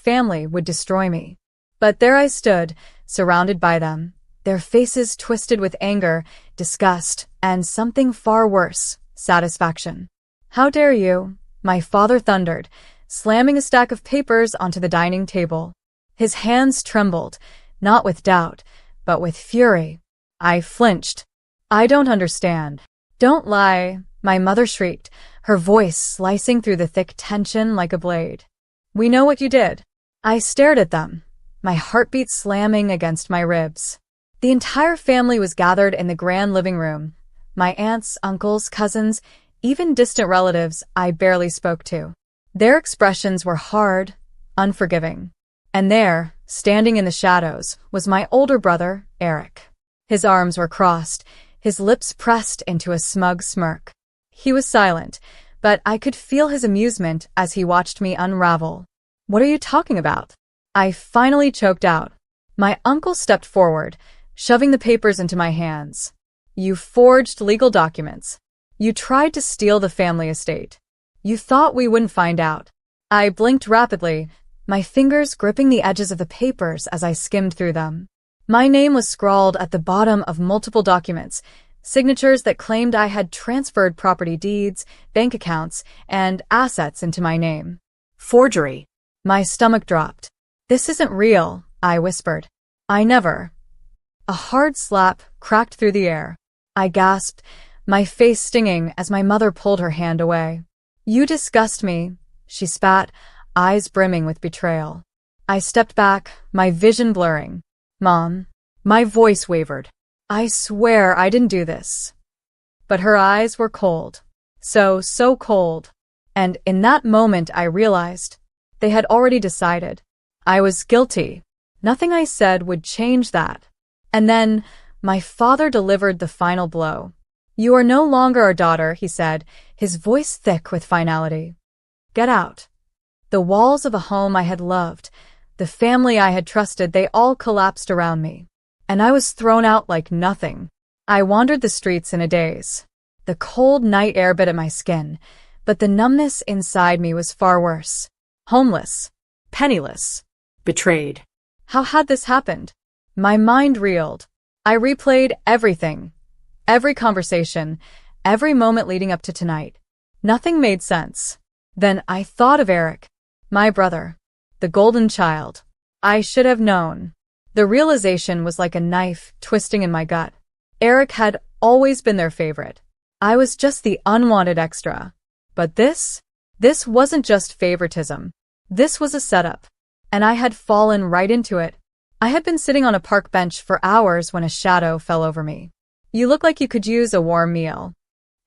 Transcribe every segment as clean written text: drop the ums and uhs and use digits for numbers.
family would destroy me. But there I stood, surrounded by them, their faces twisted with anger, disgust, and something far worse, satisfaction. "How dare you?" my father thundered, slamming a stack of papers onto the dining table. His hands trembled, not with doubt, but with fury. I flinched. "I don't understand." "Don't lie," my mother shrieked, her voice slicing through the thick tension like a blade. "We know what you did." I stared at them, my heartbeat slamming against my ribs. The entire family was gathered in the grand living room. My aunts, uncles, cousins, even distant relatives I barely spoke to. Their expressions were hard, unforgiving. And there, standing in the shadows, was my older brother, Eric. His arms were crossed, his lips pressed into a smug smirk. He was silent, but I could feel his amusement as he watched me unravel. "What are you talking about?" I finally choked out. My uncle stepped forward, shoving the papers into my hands. "You forged legal documents. You tried to steal the family estate. You thought we wouldn't find out." I blinked rapidly, my fingers gripping the edges of the papers as I skimmed through them. My name was scrawled at the bottom of multiple documents, signatures that claimed I had transferred property deeds, bank accounts, and assets into my name. Forgery. My stomach dropped. "This isn't real," I whispered. "I never." A hard slap cracked through the air. I gasped, my face stinging as my mother pulled her hand away. "You disgust me," she spat, eyes brimming with betrayal. I stepped back, my vision blurring. "Mom." My voice wavered. "I swear I didn't do this." But her eyes were cold. So cold. And in that moment I realized they had already decided. I was guilty. Nothing I said would change that. And then my father delivered the final blow. "You are no longer our daughter," he said, his voice thick with finality. "Get out." The walls of a home I had loved, the family I had trusted, they all collapsed around me. And I was thrown out like nothing. I wandered the streets in a daze. The cold night air bit at my skin, but the numbness inside me was far worse. Homeless. Penniless. Betrayed. How had this happened? My mind reeled. I replayed everything. Every conversation. Every moment leading up to tonight. Nothing made sense. Then I thought of Eric. My brother. The golden child. I should have known. The realization was like a knife twisting in my gut. Eric had always been their favorite. I was just the unwanted extra. But this wasn't just favoritism. This was a setup. And I had fallen right into it. I had been sitting on a park bench for hours when a shadow fell over me. "You look like you could use a warm meal."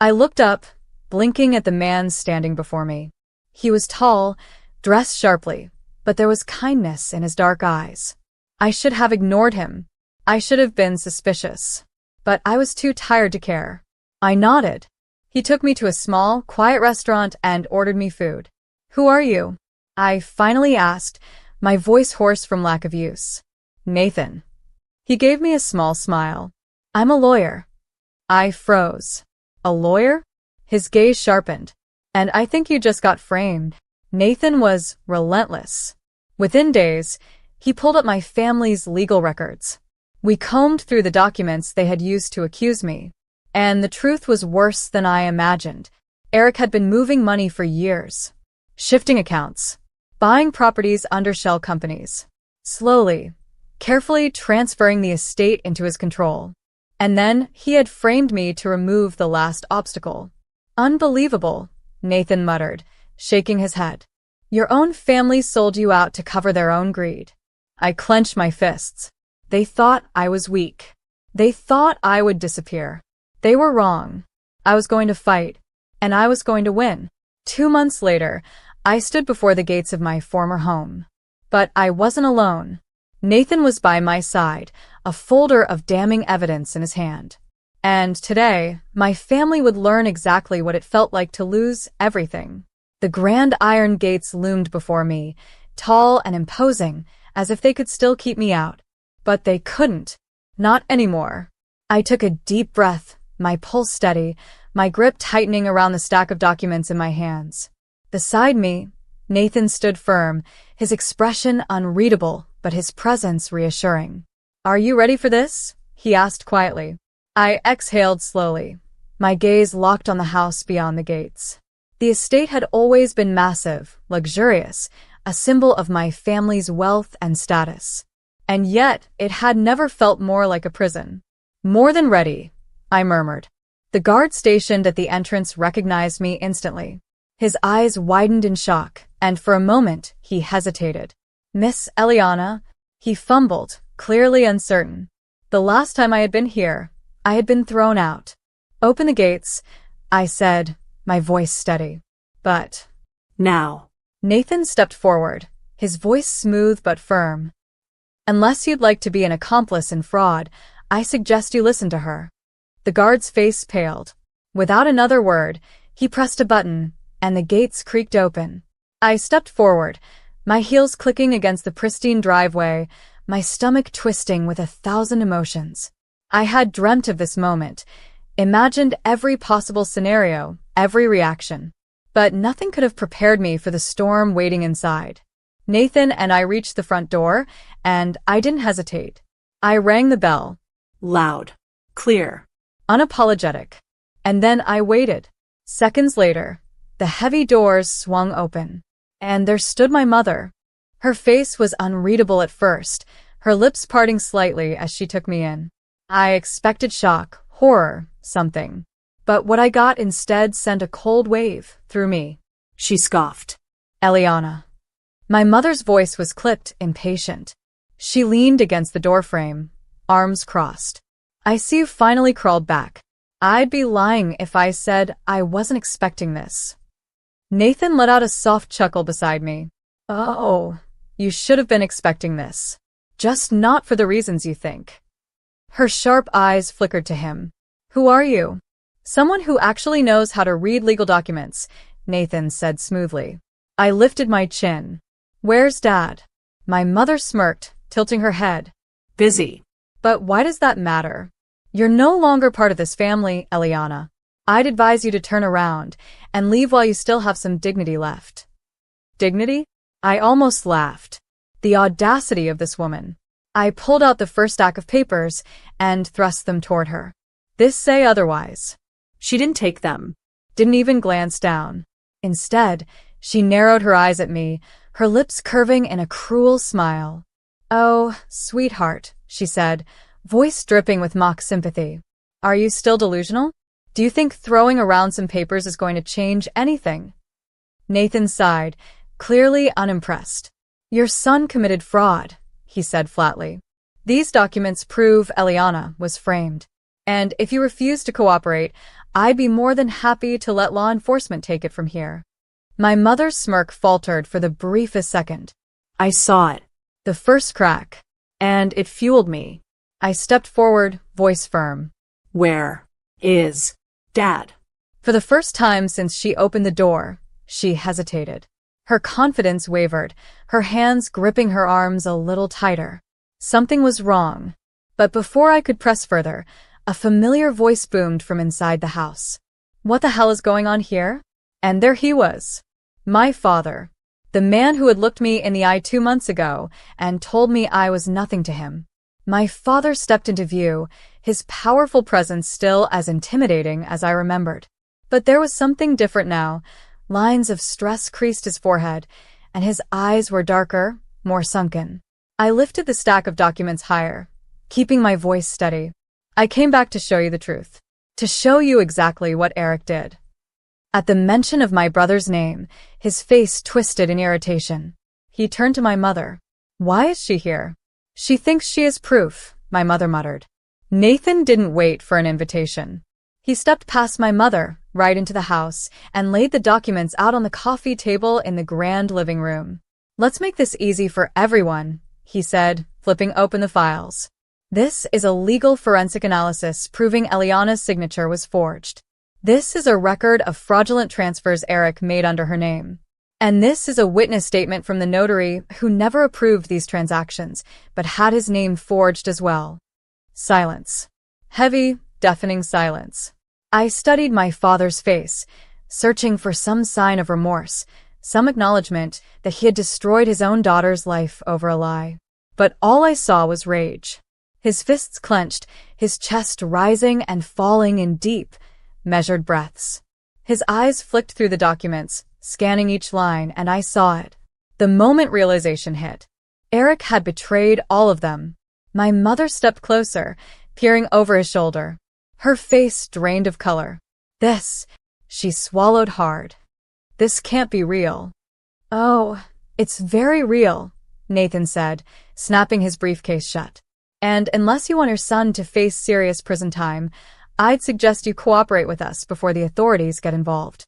I looked up, blinking at the man standing before me. He was tall, dressed sharply, but there was kindness in his dark eyes. I should have ignored him. I should have been suspicious. But I was too tired to care. I nodded. He took me to a small, quiet restaurant and ordered me food. "Who are you?" I finally asked, my voice hoarse from lack of use. "Nathan." He gave me a small smile. "I'm a lawyer." I froze. "A lawyer?" His gaze sharpened. "And I think you just got framed." Nathan was relentless. Within days, he pulled up my family's legal records. We combed through the documents they had used to accuse me. And the truth was worse than I imagined. Eric had been moving money for years. Shifting accounts. Buying properties under shell companies. Slowly, carefully transferring the estate into his control. And then he had framed me to remove the last obstacle. "Unbelievable," Nathan muttered, shaking his head. "Your own family sold you out to cover their own greed." I clenched my fists. They thought I was weak. They thought I would disappear. They were wrong. I was going to fight, and I was going to win. 2 months later, I stood before the gates of my former home. But I wasn't alone. Nathan was by my side, a folder of damning evidence in his hand. And today, my family would learn exactly what it felt like to lose everything. The grand iron gates loomed before me, tall and imposing, as if they could still keep me out. But they couldn't. Not anymore. I took a deep breath, my pulse steady, my grip tightening around the stack of documents in my hands. Beside me, Nathan stood firm, his expression unreadable, but his presence reassuring. "Are you ready for this?" he asked quietly. I exhaled slowly, my gaze locked on the house beyond the gates. The estate had always been massive, luxurious, a symbol of my family's wealth and status. And yet, it had never felt more like a prison. "More than ready," I murmured. The guard stationed at the entrance recognized me instantly. His eyes widened in shock, and for a moment, he hesitated. "Miss Eliana," he fumbled, clearly uncertain. "The last time I had been here, I had been thrown out." "Open the gates," I said, my voice steady. "But now." Nathan stepped forward, his voice smooth but firm. "Unless you'd like to be an accomplice in fraud, I suggest you listen to her." The guard's face paled. Without another word, he pressed a button, and the gates creaked open. I stepped forward, my heels clicking against the pristine driveway, my stomach twisting with 1,000 emotions. I had dreamt of this moment, imagined every possible scenario, every reaction. But nothing could have prepared me for the storm waiting inside. Nathan and I reached the front door, and I didn't hesitate. I rang the bell. Loud. Clear. Unapologetic. And then I waited. Seconds later, the heavy doors swung open, and there stood my mother. Her face was unreadable at first, her lips parting slightly as she took me in. I expected shock, horror, something. But what I got instead sent a cold wave through me. She scoffed. "Eliana." My mother's voice was clipped, impatient. She leaned against the doorframe, arms crossed. "I see you finally crawled back. I'd be lying if I said I wasn't expecting this." Nathan let out a soft chuckle beside me. "Oh, you should have been expecting this. Just not for the reasons you think." Her sharp eyes flickered to him. "Who are you?" "Someone who actually knows how to read legal documents," Nathan said smoothly. I lifted my chin. "Where's Dad?" My mother smirked, tilting her head. "Busy." "But why does that matter? You're no longer part of this family, Eliana. I'd advise you to turn around and leave while you still have some dignity left." Dignity? I almost laughed. The audacity of this woman. I pulled out the first stack of papers and thrust them toward her. "This say otherwise." She didn't take them. Didn't even glance down. Instead, she narrowed her eyes at me, her lips curving in a cruel smile. "Oh, sweetheart," she said, voice dripping with mock sympathy. "Are you still delusional? Do you think throwing around some papers is going to change anything?" Nathan sighed, clearly unimpressed. "Your son committed fraud," he said flatly. "These documents prove Eliana was framed. And if you refuse to cooperate, I'd be more than happy to let law enforcement take it from here." My mother's smirk faltered for the briefest second. "I saw it." The first crack. And it fueled me. I stepped forward, voice firm. "Where is Dad?" For the first time since she opened the door, she hesitated. Her confidence wavered, her hands gripping her arms a little tighter. Something was wrong. But before I could press further, a familiar voice boomed from inside the house. "What the hell is going on here?" And there he was. My father. The man who had looked me in the eye 2 months ago and told me I was nothing to him. My father stepped into view, his powerful presence still as intimidating as I remembered. But there was something different now. Lines of stress creased his forehead, and his eyes were darker, more sunken. I lifted the stack of documents higher, keeping my voice steady. "I came back to show you the truth. To show you exactly what Eric did." At the mention of my brother's name, his face twisted in irritation. He turned to my mother. "Why is she here?" "She thinks she is proof," my mother muttered. Nathan didn't wait for an invitation. He stepped past my mother, right into the house, and laid the documents out on the coffee table in the grand living room. "Let's make this easy for everyone," he said, flipping open the files. "This is a legal forensic analysis proving Eliana's signature was forged. This is a record of fraudulent transfers Eric made under her name. And this is a witness statement from the notary who never approved these transactions, but had his name forged as well." Silence. Heavy, deafening silence. I studied my father's face, searching for some sign of remorse, some acknowledgement that he had destroyed his own daughter's life over a lie. But all I saw was rage. His fists clenched, his chest rising and falling in deep, measured breaths. His eyes flicked through the documents, scanning each line, and I saw it. The moment realization hit. Eric had betrayed all of them. My mother stepped closer, peering over his shoulder. Her face drained of color. She swallowed hard. This can't be real. Oh, it's very real, Nathan said, snapping his briefcase shut. And unless you want your son to face serious prison time, I'd suggest you cooperate with us before the authorities get involved.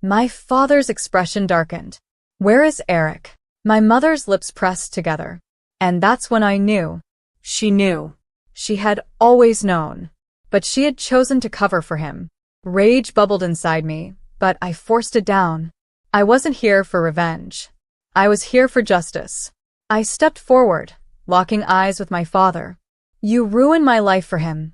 My father's expression darkened. Where is Eric? My mother's lips pressed together. And that's when I knew. She knew. She had always known. But she had chosen to cover for him. Rage bubbled inside me, but I forced it down. I wasn't here for revenge. I was here for justice. I stepped forward, locking eyes with my father. You ruined my life for him,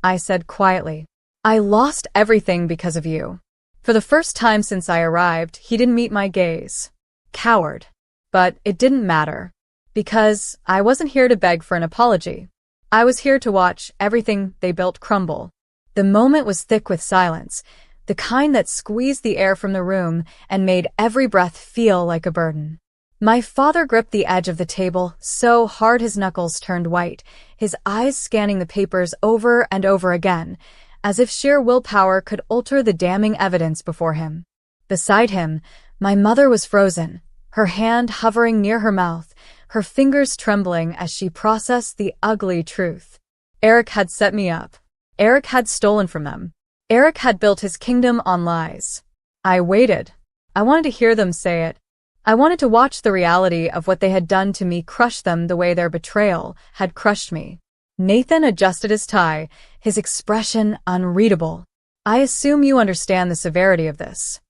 I said quietly. I lost everything because of you. For the first time since I arrived, he didn't meet my gaze. Coward. But it didn't matter. Because I wasn't here to beg for an apology. I was here to watch everything they built crumble. The moment was thick with silence, the kind that squeezed the air from the room and made every breath feel like a burden. My father gripped the edge of the table so hard his knuckles turned white, his eyes scanning the papers over and over again, as if sheer willpower could alter the damning evidence before him. Beside him, my mother was frozen, her hand hovering near her mouth, her fingers trembling as she processed the ugly truth. Eric had set me up. Eric had stolen from them. Eric had built his kingdom on lies. I waited. I wanted to hear them say it. I wanted to watch the reality of what they had done to me crush them the way their betrayal had crushed me. Nathan adjusted his tie, his expression unreadable. I assume you understand the severity of this.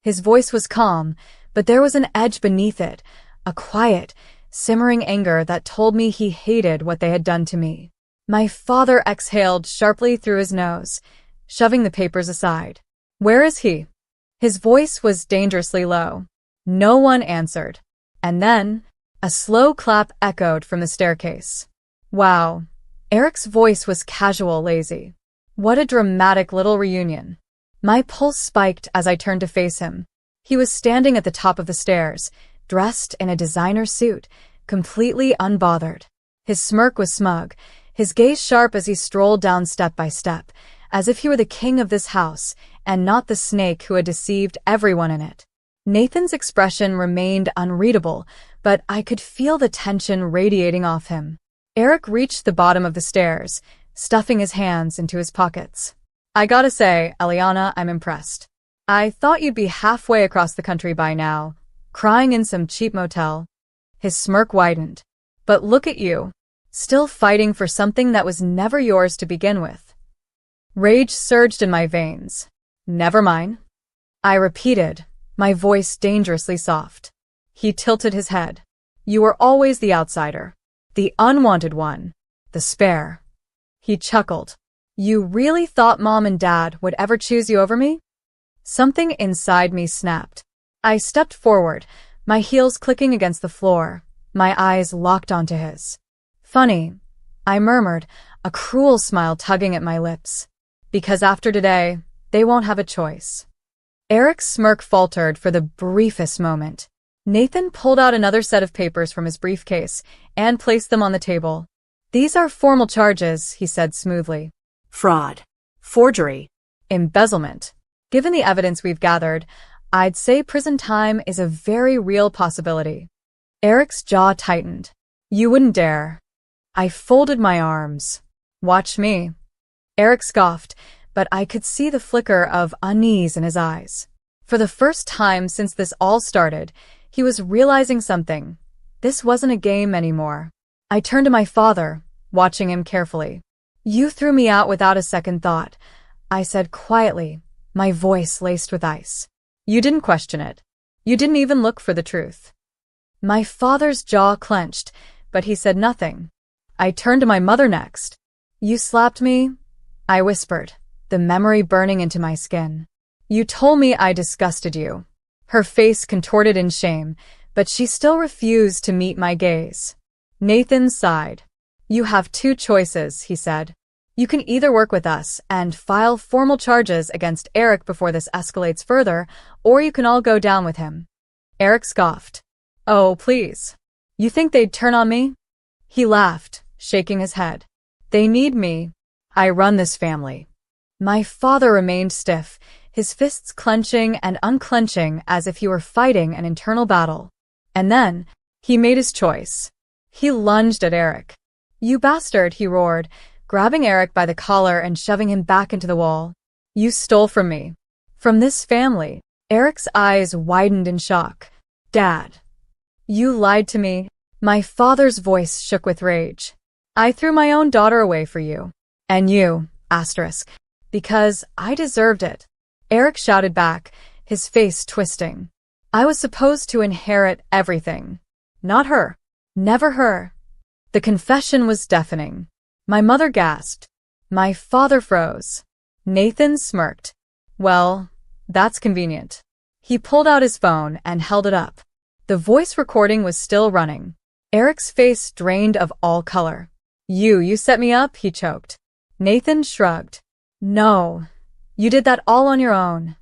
His voice was calm, but there was an edge beneath it, a quiet, simmering anger that told me he hated what they had done to me. My father exhaled sharply through his nose, shoving the papers aside. Where is he? His voice was dangerously low. No one answered. And then, a slow clap echoed from the staircase. Wow. Eric's voice was casual, lazy. What a dramatic little reunion. My pulse spiked as I turned to face him. He was standing at the top of the stairs, dressed in a designer suit, completely unbothered. His smirk was smug, his gaze sharp as he strolled down step by step, as if he were the king of this house and not the snake who had deceived everyone in it. Nathan's expression remained unreadable, but I could feel the tension radiating off him. Eric reached the bottom of the stairs, stuffing his hands into his pockets. I gotta say, Eliana, I'm impressed. I thought you'd be halfway across the country by now, crying in some cheap motel. His smirk widened. But look at you, still fighting for something that was never yours to begin with. Rage surged in my veins. Never mine. I repeated, my voice dangerously soft. He tilted his head. You were always the outsider. The unwanted one. The spare. He chuckled. You really thought Mom and Dad would ever choose you over me? Something inside me snapped. I stepped forward, my heels clicking against the floor, my eyes locked onto his. Funny, I murmured, a cruel smile tugging at my lips. Because after today, they won't have a choice. Eric's smirk faltered for the briefest moment. Nathan pulled out another set of papers from his briefcase and placed them on the table. These are formal charges, he said smoothly. Fraud. Forgery. Embezzlement. Given the evidence we've gathered, I'd say prison time is a very real possibility. Eric's jaw tightened. You wouldn't dare. I folded my arms. Watch me. Eric scoffed, but I could see the flicker of unease in his eyes. For the first time since this all started, he was realizing something. This wasn't a game anymore. I turned to my father, watching him carefully. You threw me out without a second thought, I said quietly, my voice laced with ice. You didn't question it. You didn't even look for the truth. My father's jaw clenched, but he said nothing. I turned to my mother next. You slapped me? I whispered, the memory burning into my skin. You told me I disgusted you. Her face contorted in shame, but she still refused to meet my gaze. Nathan sighed. You have two choices, he said. You can either work with us and file formal charges against Eric before this escalates further, or you can all go down with him. Eric scoffed. Oh, please. You think they'd turn on me? He laughed, shaking his head. They need me. I run this family. My father remained stiff, his fists clenching and unclenching as if he were fighting an internal battle. And then, he made his choice. He lunged at Eric. You bastard, he roared, grabbing Eric by the collar and shoving him back into the wall. You stole from me. From this family. Eric's eyes widened in shock. Dad. You lied to me. My father's voice shook with rage. I threw my own daughter away for you. And you, asterisk. Because I deserved it. Eric shouted back, his face twisting. I was supposed to inherit everything. Not her. Never her. The confession was deafening. My mother gasped. My father froze. Nathan smirked. Well, that's convenient. He pulled out his phone and held it up. The voice recording was still running. Eric's face drained of all color. You set me up, he choked. Nathan shrugged. No. You did that all on your own.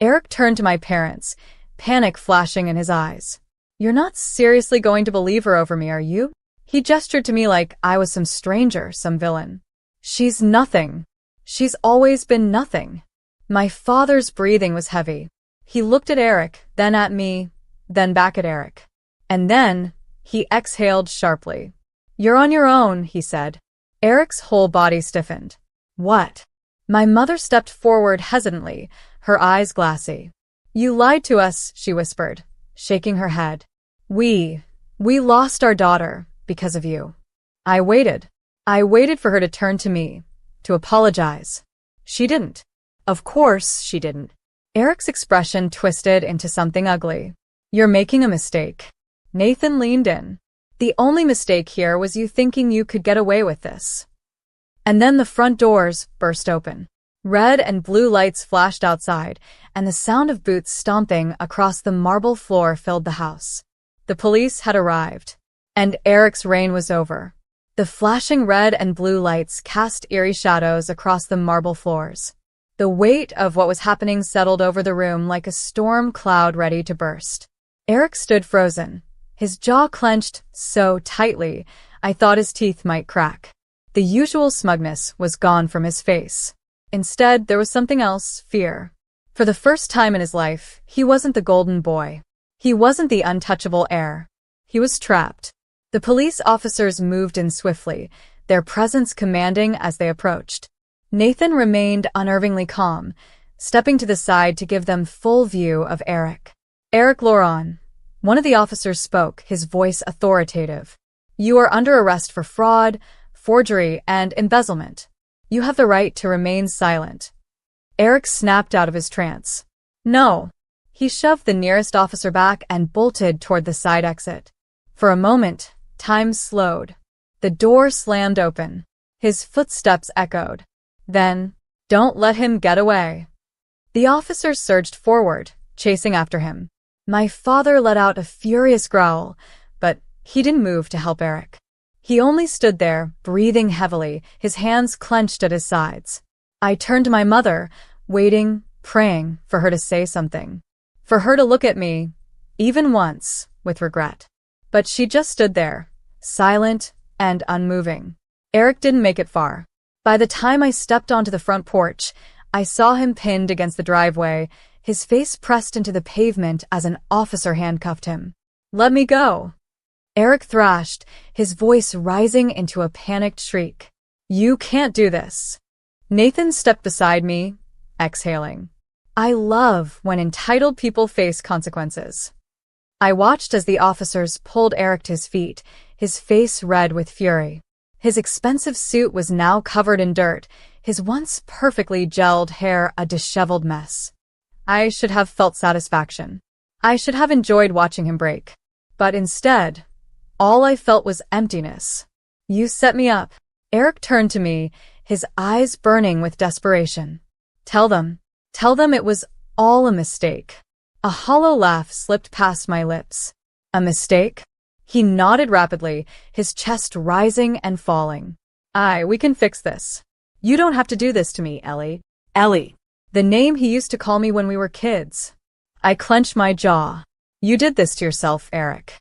Eric turned to my parents, panic flashing in his eyes. You're not seriously going to believe her over me, are you? He gestured to me like I was some stranger, some villain. She's nothing. She's always been nothing. My father's breathing was heavy. He looked at Eric, then at me, then back at Eric. And then, he exhaled sharply. You're on your own, he said. Eric's whole body stiffened. What? My mother stepped forward hesitantly, her eyes glassy. You lied to us, she whispered, shaking her head. We lost our daughter because of you. I waited. I waited for her to turn to me, to apologize. She didn't. Of course she didn't. Eric's expression twisted into something ugly. You're making a mistake. Nathan leaned in. The only mistake here was you thinking you could get away with this. And then the front doors burst open. Red and blue lights flashed outside, and the sound of boots stomping across the marble floor filled the house. The police had arrived, and Eric's reign was over. The flashing red and blue lights cast eerie shadows across the marble floors. The weight of what was happening settled over the room like a storm cloud ready to burst. Eric stood frozen, his jaw clenched so tightly I thought his teeth might crack. The usual smugness was gone from his face. Instead, there was something else, fear. For the first time in his life, he wasn't the golden boy. He wasn't the untouchable heir. He was trapped. The police officers moved in swiftly, their presence commanding as they approached. Nathan remained unnervingly calm, stepping to the side to give them full view of Eric. Eric Laurent. One of the officers spoke, his voice authoritative. You are under arrest for fraud, forgery, and embezzlement. You have the right to remain silent. Eric snapped out of his trance. No. He shoved the nearest officer back and bolted toward the side exit. For a moment, time slowed. The door slammed open. His footsteps echoed. Then, don't let him get away. The officer surged forward, chasing after him. My father let out a furious growl, but he didn't move to help Eric. He only stood there, breathing heavily, his hands clenched at his sides. I turned to my mother, waiting, praying for her to say something. For her to look at me, even once, with regret. But she just stood there, silent and unmoving. Eric didn't make it far. By the time I stepped onto the front porch, I saw him pinned against the driveway, his face pressed into the pavement as an officer handcuffed him. Let me go. Eric thrashed, his voice rising into a panicked shriek. You can't do this. Nathan stepped beside me, exhaling. I love when entitled people face consequences. I watched as the officers pulled Eric to his feet, his face red with fury. His expensive suit was now covered in dirt, his once perfectly gelled hair a disheveled mess. I should have felt satisfaction. I should have enjoyed watching him break. But instead, all I felt was emptiness. You set me up. Eric turned to me, his eyes burning with desperation. Tell them it was all a mistake. A hollow laugh slipped past my lips. A mistake? He nodded rapidly, his chest rising and falling. We can fix this. You don't have to do this to me, Ellie. Ellie. The name he used to call me when we were kids. I clenched my jaw. You did this to yourself, Eric.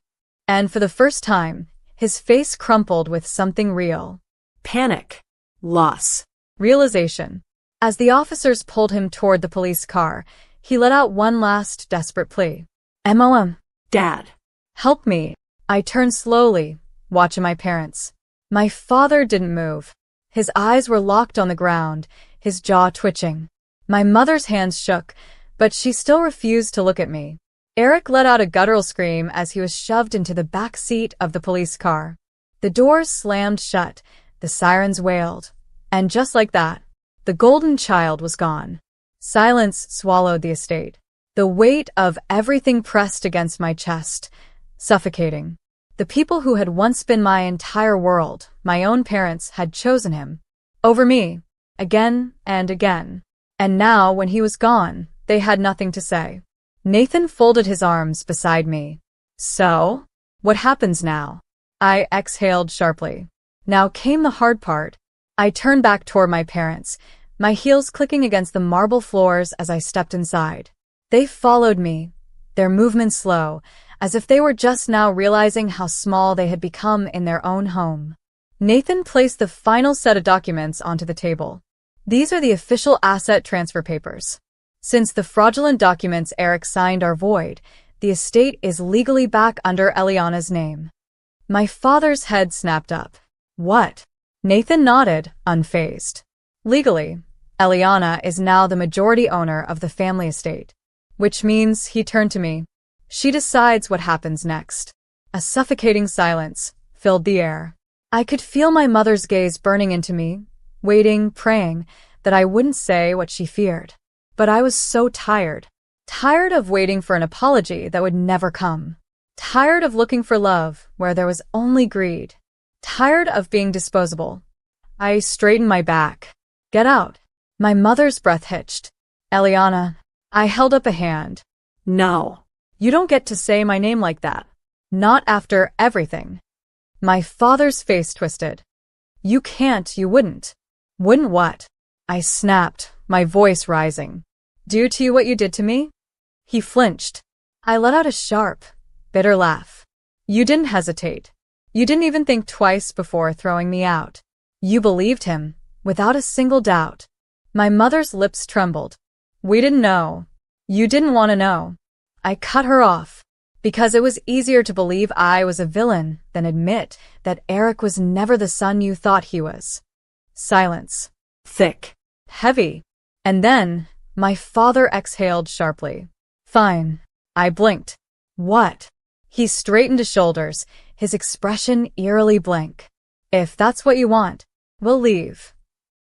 And for the first time, his face crumpled with something real. Panic. Loss. Realization. As the officers pulled him toward the police car, he let out one last desperate plea. Mom. Dad. Help me. I turned slowly, watching my parents. My father didn't move. His eyes were locked on the ground, his jaw twitching. My mother's hands shook, but she still refused to look at me. Eric let out a guttural scream as he was shoved into the back seat of the police car. The doors slammed shut, the sirens wailed, and just like that, the golden child was gone. Silence swallowed the estate. The weight of everything pressed against my chest, suffocating. The people who had once been my entire world, my own parents, had chosen him. Over me. Again and again. And now, when he was gone, they had nothing to say. Nathan folded his arms beside me. So? What happens now? I exhaled sharply. Now came the hard part. I turned back toward my parents, my heels clicking against the marble floors as I stepped inside. They followed me, their movements slow, as if they were just now realizing how small they had become in their own home. Nathan placed the final set of documents onto the table. These are the official asset transfer papers. Since the fraudulent documents Eric signed are void, the estate is legally back under Eliana's name. My father's head snapped up. What? Nathan nodded, unfazed. Legally, Eliana is now the majority owner of the family estate. Which means, he turned to me. She decides what happens next. A suffocating silence filled the air. I could feel my mother's gaze burning into me, waiting, praying that I wouldn't say what she feared. But I was so tired. Tired of waiting for an apology that would never come. Tired of looking for love where there was only greed. Tired of being disposable. I straightened my back. Get out. My mother's breath hitched. Eliana. I held up a hand. No. You don't get to say my name like that. Not after everything. My father's face twisted. You can't, you wouldn't. Wouldn't what? I snapped, my voice rising. Do to you what you did to me? He flinched. I let out a sharp, bitter laugh. You didn't hesitate. You didn't even think twice before throwing me out. You believed him, without a single doubt. My mother's lips trembled. We didn't know. You didn't want to know. I cut her off, because it was easier to believe I was a villain than admit that Eric was never the son you thought he was. Silence. Thick. Heavy. And then, my father exhaled sharply. Fine. I blinked. What? He straightened his shoulders, his expression eerily blank. If that's what you want, we'll leave.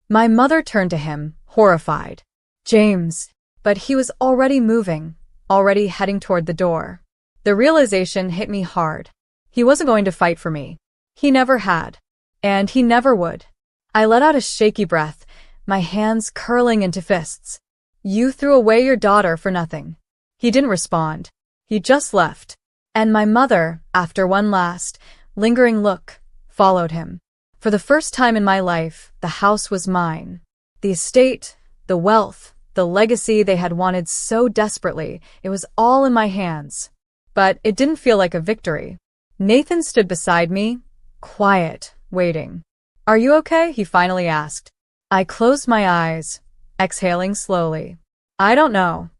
My mother turned to him, horrified. James. But he was already moving, already heading toward the door. The realization hit me hard. He wasn't going to fight for me. He never had. And he never would. I let out a shaky breath, my hands curling into fists. You threw away your daughter for nothing. He didn't respond. He just left. And my mother, after one last, lingering look, followed him. For the first time in my life, the house was mine. The estate, the wealth, the legacy they had wanted so desperately, it was all in my hands. But it didn't feel like a victory. Nathan stood beside me, quiet, waiting. Are you okay? He finally asked. I closed my eyes, exhaling slowly. I don't know.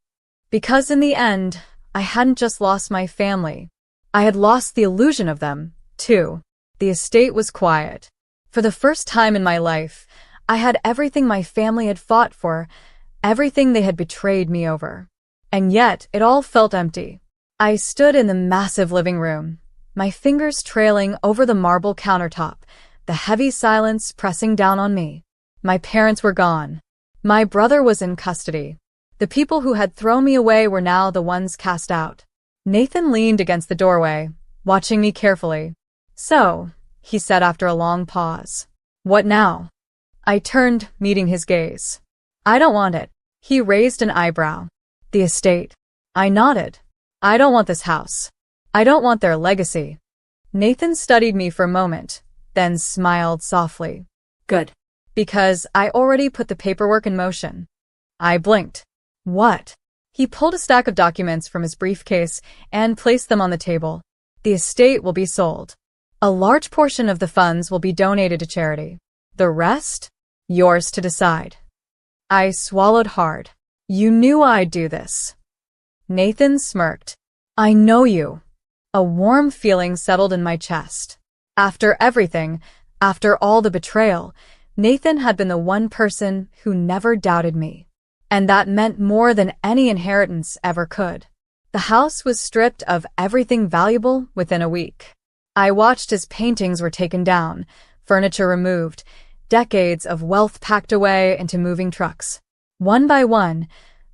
Because in the end, I hadn't just lost my family. I had lost the illusion of them, too. The estate was quiet. For the first time in my life, I had everything my family had fought for, everything they had betrayed me over. And yet, it all felt empty. I stood in the massive living room, my fingers trailing over the marble countertop, the heavy silence pressing down on me. My parents were gone. My brother was in custody. The people who had thrown me away were now the ones cast out. Nathan leaned against the doorway, watching me carefully. So, he said after a long pause. What now? I turned, meeting his gaze. I don't want it. He raised an eyebrow. The estate. I nodded. I don't want this house. I don't want their legacy. Nathan studied me for a moment, then smiled softly. Good. Because I already put the paperwork in motion. I blinked. What? He pulled a stack of documents from his briefcase and placed them on the table. The estate will be sold. A large portion of the funds will be donated to charity. The rest? Yours to decide. I swallowed hard. You knew I'd do this. Nathan smirked. I know you. A warm feeling settled in my chest. After everything, after all the betrayal, Nathan had been the one person who never doubted me. And that meant more than any inheritance ever could. The house was stripped of everything valuable within a week. I watched as paintings were taken down, furniture removed, decades of wealth packed away into moving trucks. One by one,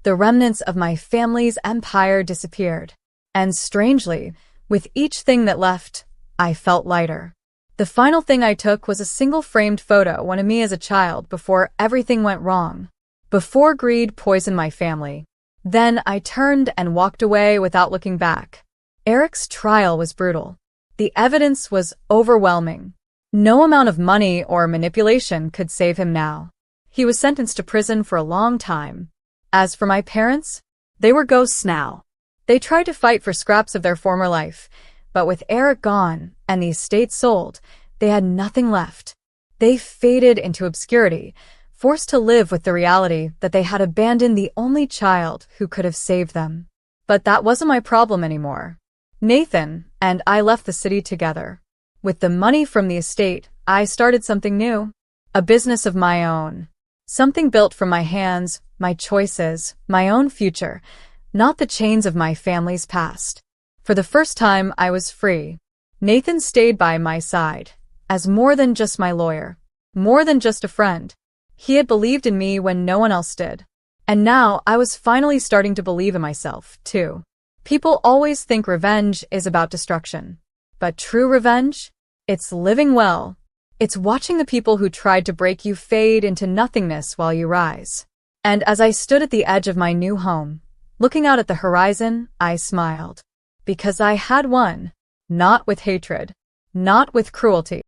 the remnants of my family's empire disappeared. And strangely, with each thing that left, I felt lighter. The final thing I took was a single framed photo of me as a child before everything went wrong. Before greed poisoned my family. Then I turned and walked away without looking back. Eric's trial was brutal. The evidence was overwhelming. No amount of money or manipulation could save him now. He was sentenced to prison for a long time. As for my parents, they were ghosts now. They tried to fight for scraps of their former life, but with Eric gone and the estate sold, they had nothing left. They faded into obscurity, forced to live with the reality that they had abandoned the only child who could have saved them. But that wasn't my problem anymore. Nathan and I left the city together. With the money from the estate, I started something new. A business of my own. Something built from my hands, my choices, my own future, not the chains of my family's past. For the first time, I was free. Nathan stayed by my side, as more than just my lawyer, more than just a friend. He had believed in me when no one else did. And now I was finally starting to believe in myself, too. People always think revenge is about destruction. But true revenge? It's living well. It's watching the people who tried to break you fade into nothingness while you rise. And as I stood at the edge of my new home, looking out at the horizon, I smiled. Because I had won. Not with hatred. Not with cruelty.